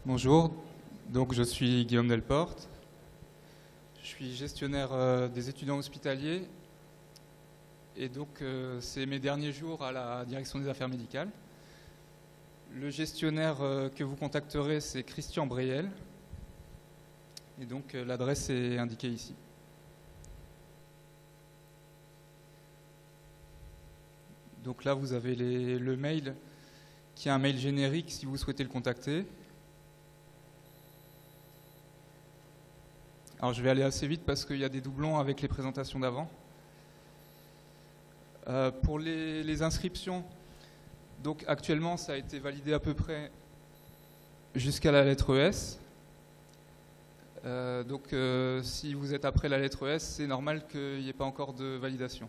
Bonjour, donc je suis Guillaume Delporte. Je suis gestionnaire des étudiants hospitaliers et donc c'est mes derniers jours à la direction des affaires médicales. Le gestionnaire que vous contacterez, c'est Christian Bréel et donc l'adresse est indiquée ici. Donc là vous avez le mail qui est un mail générique si vous souhaitez le contacter. Alors je vais aller assez vite parce qu'il y a des doublons avec les présentations d'avant. Pour les inscriptions, donc actuellement ça a été validé à peu près jusqu'à la lettre S. Si vous êtes après la lettre S, c'est normal qu'il n'y ait pas encore de validation.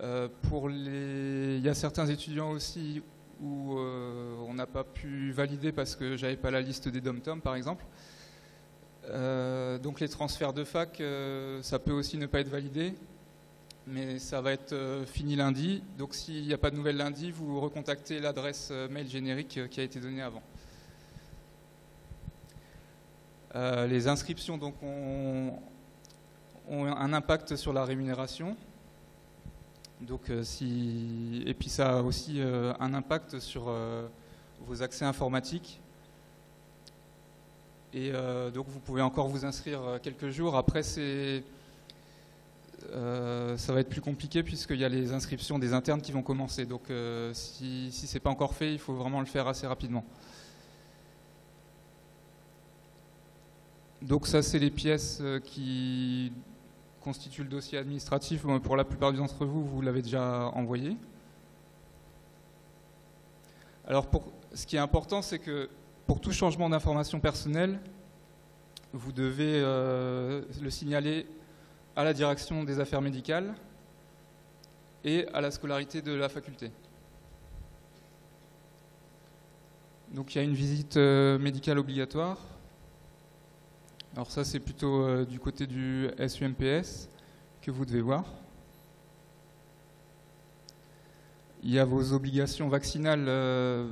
Il y a certains étudiants aussi où on n'a pas pu valider parce que j'avais pas la liste des DOM-TOM par exemple. Donc les transferts de fac, ça peut aussi ne pas être validé, mais ça va être fini lundi. Donc s'il n'y a pas de nouvelles lundi, vous recontactez l'adresse mail générique qui a été donnée avant. Les inscriptions donc, ont un impact sur la rémunération. Donc, et puis ça a aussi un impact sur vos accès informatiques. Et donc vous pouvez encore vous inscrire quelques jours. Après, ça va être plus compliqué puisqu'il y a les inscriptions des internes qui vont commencer. Donc si ce n'est pas encore fait, il faut vraiment le faire assez rapidement. Donc ça, c'est les pièces qui constituent le dossier administratif. Pour la plupart d'entre vous, vous l'avez déjà envoyé. Alors ce qui est important, c'est que pour tout changement d'information personnelle, vous devez le signaler à la direction des affaires médicales et à la scolarité de la faculté. Donc il y a une visite médicale obligatoire. Alors ça, c'est plutôt du côté du SUMPS que vous devez voir. Il y a vos obligations vaccinales,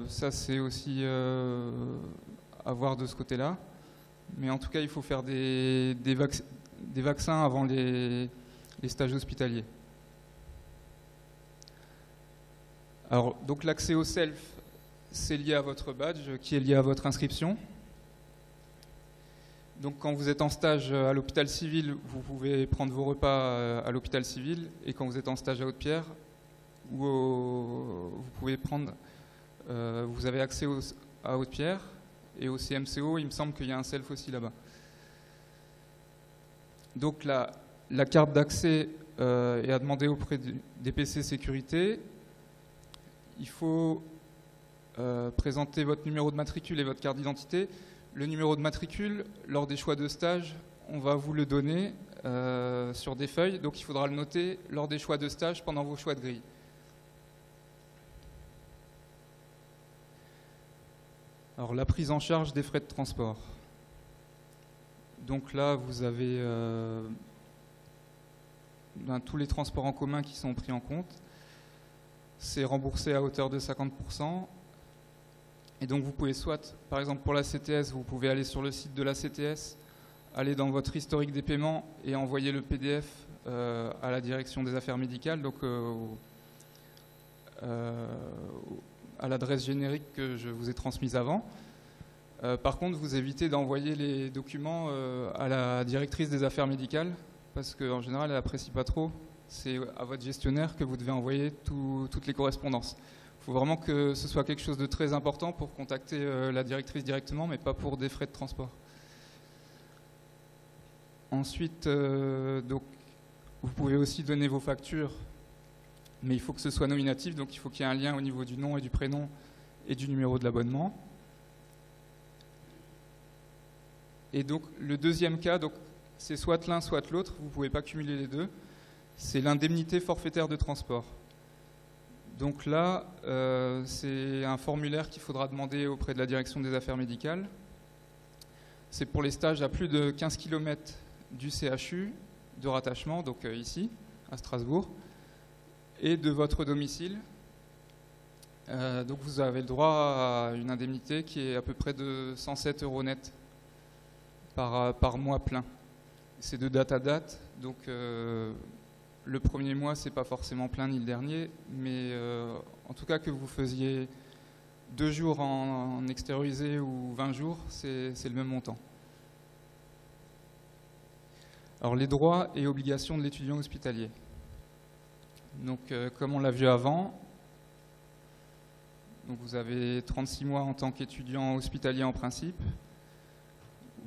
ça c'est aussi à voir de ce côté-là. Mais en tout cas, il faut faire des vaccins avant les stages hospitaliers. Alors, donc l'accès au self, c'est lié à votre badge, qui est lié à votre inscription. Donc quand vous êtes en stage à l'hôpital civil, vous pouvez prendre vos repas à l'hôpital civil. Et quand vous êtes en stage à Haute-Pierre, vous pouvez prendre, vous avez accès à Haute-Pierre et au CMCO, il me semble qu'il y a un self aussi là-bas. Donc la carte d'accès est à demander auprès des PC sécurité. Il faut présenter votre numéro de matricule et votre carte d'identité. Le numéro de matricule, lors des choix de stage, on va vous le donner sur des feuilles, donc il faudra le noter lors des choix de stage pendant vos choix de grille. Alors la prise en charge des frais de transport. Donc là, vous avez tous les transports en commun qui sont pris en compte. C'est remboursé à hauteur de 50%. Et donc vous pouvez soit, par exemple pour la CTS, vous pouvez aller sur le site de la CTS, aller dans votre historique des paiements et envoyer le PDF à la direction des affaires médicales, donc à l'adresse générique que je vous ai transmise avant. Par contre, vous évitez d'envoyer les documents à la directrice des affaires médicales parce qu'en général, elle n'apprécie pas trop. C'est à votre gestionnaire que vous devez envoyer toutes les correspondances. Il faut vraiment que ce soit quelque chose de très important pour contacter la directrice directement, mais pas pour des frais de transport. Ensuite, donc, vous pouvez aussi donner vos factures, mais il faut que ce soit nominatif, donc il faut qu'il y ait un lien au niveau du nom et du prénom et du numéro de l'abonnement. Et donc le deuxième cas, c'est soit l'un, soit l'autre, vous ne pouvez pas cumuler les deux, c'est l'indemnité forfaitaire de transport. Donc là, c'est un formulaire qu'il faudra demander auprès de la direction des affaires médicales. C'est pour les stages à plus de 15 km du CHU de rattachement, donc ici, à Strasbourg, et de votre domicile. Donc vous avez le droit à une indemnité qui est à peu près de 107 € net par mois plein. C'est de date à date, donc le premier mois c'est pas forcément plein ni le dernier, mais en tout cas que vous faisiez 2 jours en extériorisé ou 20 jours, c'est le même montant. Alors les droits et obligations de l'étudiant hospitalier. Donc comme on l'a vu avant, donc vous avez 36 mois en tant qu'étudiant hospitalier en principe.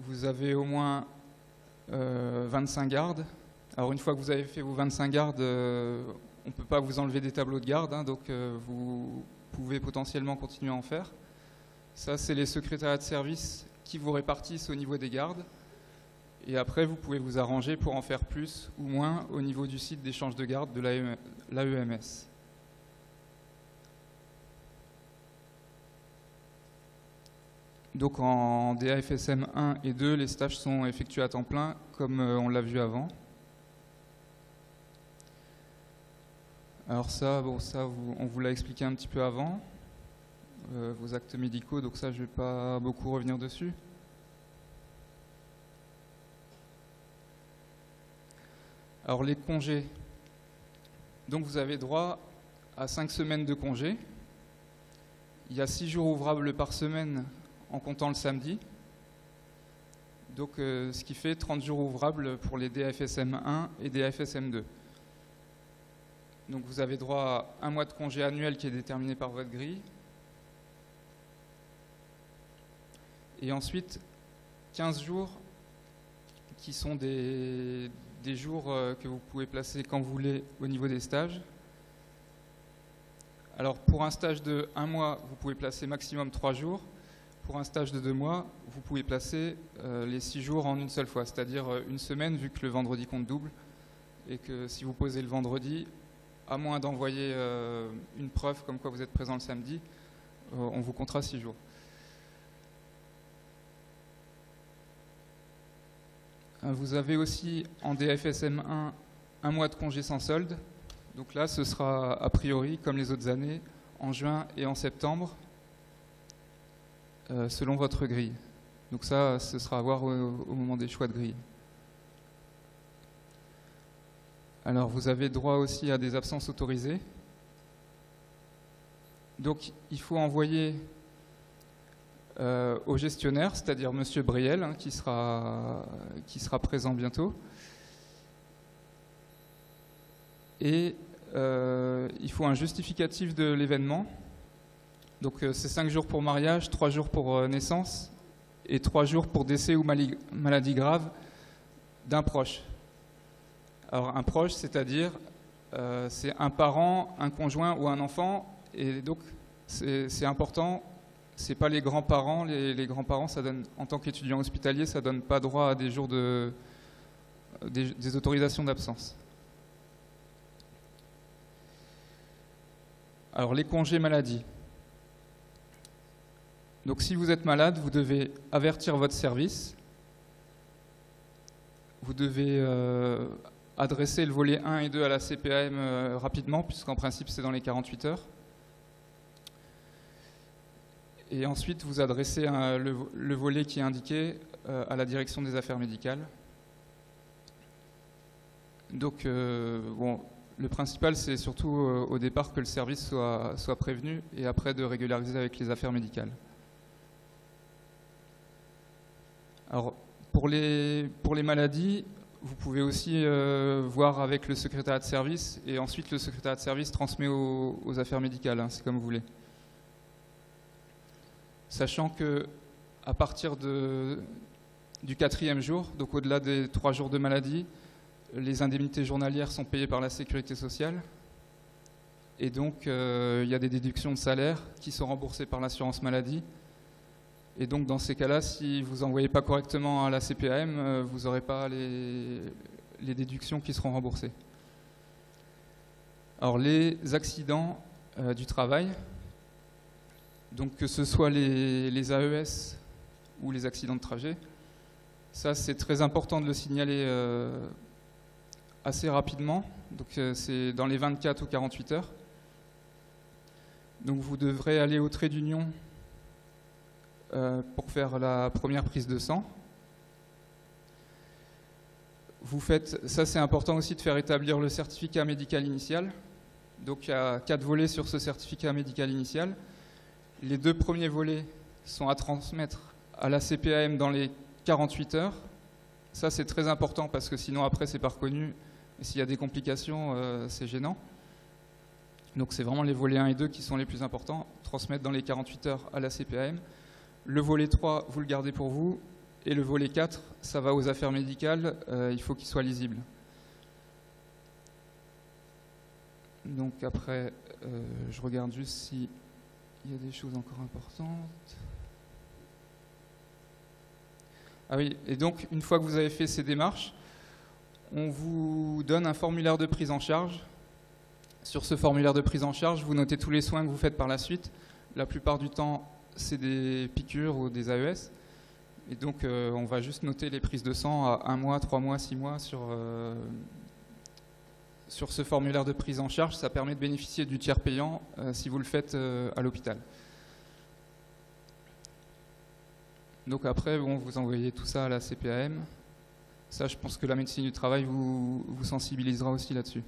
Vous avez au moins 25 gardes. Alors une fois que vous avez fait vos 25 gardes, on ne peut pas vous enlever des tableaux de garde, hein, donc vous pouvez potentiellement continuer à en faire. Ça, c'est les secrétariats de service qui vous répartissent au niveau des gardes. Et après, vous pouvez vous arranger pour en faire plus ou moins au niveau du site d'échange de garde de l'AEMS. Donc en DAFSM 1 et 2, les stages sont effectués à temps plein, comme on l'a vu avant. Alors ça, bon, on vous l'a expliqué un petit peu avant, vos actes médicaux, donc ça je ne vais pas beaucoup revenir dessus. Alors les congés, donc vous avez droit à 5 semaines de congés. Il y a 6 jours ouvrables par semaine en comptant le samedi. Donc ce qui fait 30 jours ouvrables pour les DAFSM 1 et DAFSM 2. Donc vous avez droit à un mois de congé annuel qui est déterminé par votre grille. Et ensuite 15 jours qui sont des jours que vous pouvez placer quand vous voulez au niveau des stages. Alors pour un stage de 1 mois, vous pouvez placer maximum 3 jours. Pour un stage de 2 mois, vous pouvez placer les 6 jours en une seule fois, c'est-à-dire une semaine vu que le vendredi compte double et que si vous posez le vendredi, à moins d'envoyer une preuve comme quoi vous êtes présent le samedi, on vous comptera 6 jours. Vous avez aussi en DAFSM 1 mois de congé sans solde. Donc là, ce sera a priori, comme les autres années, en juin et en septembre, selon votre grille. Donc ça, ce sera à voir au moment des choix de grille. Alors, vous avez droit aussi à des absences autorisées. Donc, il faut envoyer au gestionnaire, c'est-à-dire Monsieur Briel, hein, qui sera présent bientôt. Et il faut un justificatif de l'événement. Donc c'est 5 jours pour mariage, 3 jours pour naissance et 3 jours pour décès ou maladie grave d'un proche. Alors un proche, c'est-à-dire c'est un parent, un conjoint ou un enfant, et donc c'est important. C'est pas les grands-parents. Les grands-parents, ça donne, en tant qu'étudiant hospitalier, ça donne pas droit à des jours des autorisations d'absence. Alors les congés maladie. Donc si vous êtes malade, vous devez avertir votre service. Vous devez adresser le volet 1 et 2 à la CPAM rapidement, puisqu'en principe c'est dans les 48 heures. Et ensuite, vous adressez le volet qui est indiqué à la direction des affaires médicales. Donc, bon, le principal, c'est surtout au départ que le service soit prévenu et après de régulariser avec les affaires médicales. Alors, pour les maladies, vous pouvez aussi voir avec le secrétariat de service et ensuite le secrétariat de service transmet aux affaires médicales, hein, c'est comme vous voulez. Sachant que à partir du 4e jour, donc au-delà des 3 jours de maladie, les indemnités journalières sont payées par la sécurité sociale. Et donc, il y a des déductions de salaire qui sont remboursées par l'assurance maladie. Et donc, dans ces cas-là, si vous n'envoyez pas correctement à la CPAM, vous n'aurez pas les déductions qui seront remboursées. Alors, les accidents du travail, donc que ce soit les AES ou les accidents de trajet, ça c'est très important de le signaler assez rapidement, donc c'est dans les 24 ou 48 heures. Donc vous devrez aller au trait d'union pour faire la première prise de sang. Vous faites, ça c'est important aussi de faire établir le certificat médical initial. Donc il y a 4 volets sur ce certificat médical initial. Les 2 premiers volets sont à transmettre à la CPAM dans les 48 heures. Ça c'est très important parce que sinon après c'est pas reconnu. Et s'il y a des complications, c'est gênant. Donc c'est vraiment les volets 1 et 2 qui sont les plus importants. Transmettre dans les 48 heures à la CPAM. Le volet 3, vous le gardez pour vous. Et le volet 4, ça va aux affaires médicales. Il faut qu'il soit lisible. Donc après, je regarde juste s'il y a des choses encore importantes. Ah oui, et donc une fois que vous avez fait ces démarches, on vous donne un formulaire de prise en charge. Sur ce formulaire de prise en charge, vous notez tous les soins que vous faites par la suite. La plupart du temps, c'est des piqûres ou des AES. Et donc, on va juste noter les prises de sang à 1 mois, 3 mois, 6 mois sur ce formulaire de prise en charge. Ça permet de bénéficier du tiers payant si vous le faites à l'hôpital. Donc après, bon, vous envoyez tout ça à la CPAM. Ça, je pense que la médecine du travail vous sensibilisera aussi là-dessus.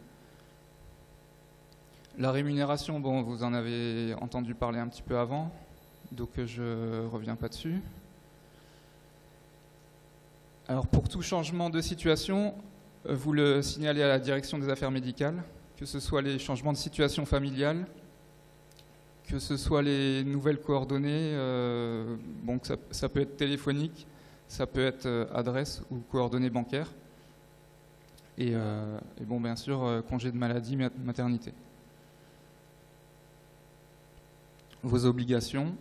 La rémunération, bon, vous en avez entendu parler un petit peu avant, donc je ne reviens pas dessus. Alors pour tout changement de situation, vous le signalez à la direction des affaires médicales, que ce soit les changements de situation familiale, que ce soit les nouvelles coordonnées, bon, ça peut être téléphonique, ça peut être adresse ou coordonnées bancaires, et bon, bien sûr, congé de maladie, maternité. Vos obligations,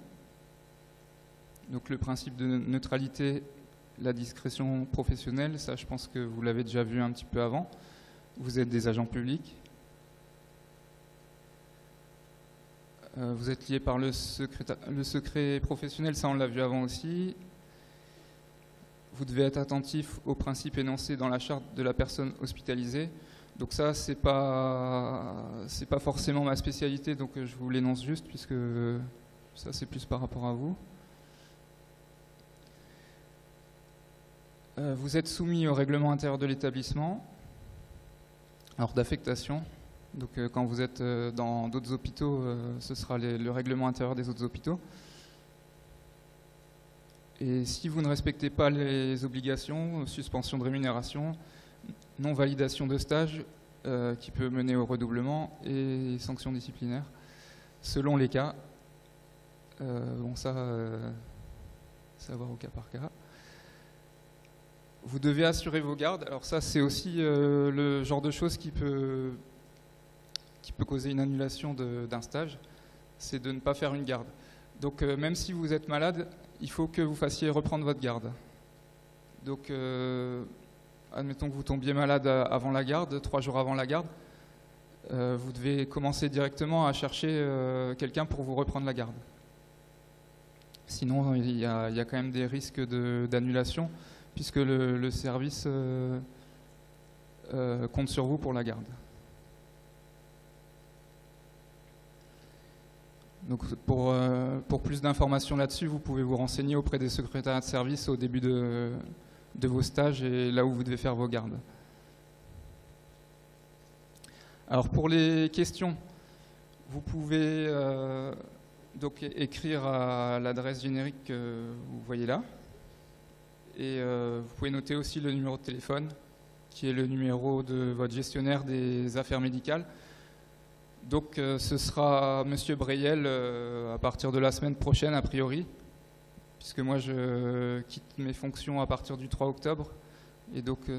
donc le principe de neutralité, la discrétion professionnelle, ça je pense que vous l'avez déjà vu un petit peu avant. Vous êtes des agents publics. Vous êtes liés par le secret professionnel, ça on l'a vu avant aussi. Vous devez être attentif aux principes énoncés dans la charte de la personne hospitalisée. Donc ça, c'est pas forcément ma spécialité, donc je vous l'énonce juste, puisque ça c'est plus par rapport à vous. Vous êtes soumis au règlement intérieur de l'établissement, alors d'affectation. Donc quand vous êtes dans d'autres hôpitaux, ce sera le règlement intérieur des autres hôpitaux. Et si vous ne respectez pas les obligations, suspension de rémunération, non-validation de stage qui peut mener au redoublement et sanctions disciplinaires, selon les cas. Bon, ça va voir au cas par cas. Vous devez assurer vos gardes. Alors ça, c'est aussi le genre de choses qui peut causer une annulation d'un stage, c'est de ne pas faire une garde. Donc même si vous êtes malade, il faut que vous fassiez reprendre votre garde. Donc admettons que vous tombiez malade avant la garde, 3 jours avant la garde, vous devez commencer directement à chercher quelqu'un pour vous reprendre la garde. Sinon, il y a quand même des risques d'annulation, puisque le service compte sur vous pour la garde. Donc pour plus d'informations là-dessus, vous pouvez vous renseigner auprès des secrétariats de service au début de vos stages et là où vous devez faire vos gardes. Alors pour les questions, vous pouvez donc écrire à l'adresse générique que vous voyez là. Et vous pouvez noter aussi le numéro de téléphone, qui est le numéro de votre gestionnaire des affaires médicales. Donc ce sera Monsieur Breyel à partir de la semaine prochaine, a priori, puisque moi je quitte mes fonctions à partir du 3 octobre. Et donc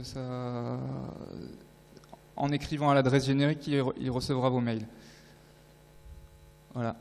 en écrivant à l'adresse générique, il recevra vos mails. Voilà.